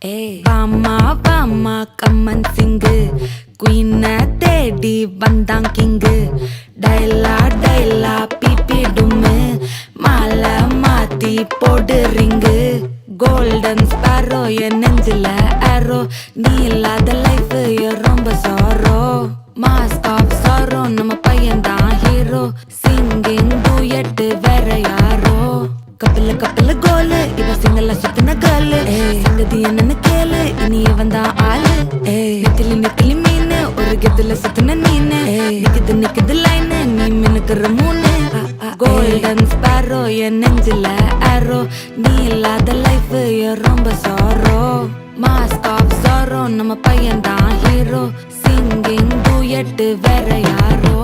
வாமா வாமா கம்மன் சிங்கு குயின தேடி வந்தான் கிங்கு டைலா டைலா பிபி டும்மு மாலை மாத்தி போடு ரிங்கு கோல்டன் ஸ்பாரோ என் நெஞ்சில ஆரோ நீ இல்லாத லைஃப் ரொம்ப சாரோ மாஸ்க் ஆஃப் சாரோ நம்ம பையன் தான் ஹீரோ சிங்கிங் டூயட் வேற யாரோ கப்பல கப்பல கோலு இவ சிங்கல சுத்தின கேளு சங்கதி என்னன்னு கேளு இனி இவன் தான் ஆளு நெத்திலி நெத்திலி மீனு ஒரு கெத்துல சுத்தின நீனு நிக்குது நிக்குது லைனு நீ மினுக்குற மூணு கோல்டன் ஸ்பாரோ என் நெஞ்சில ஆரோ நீ இல்லாத லைஃப் ரொம்ப சாரோ மாஸ்க் ஆஃப் சாரோ நம்ம பையன் தான் ஹீரோ சிங்கிங் டூயட் வேற யாரோ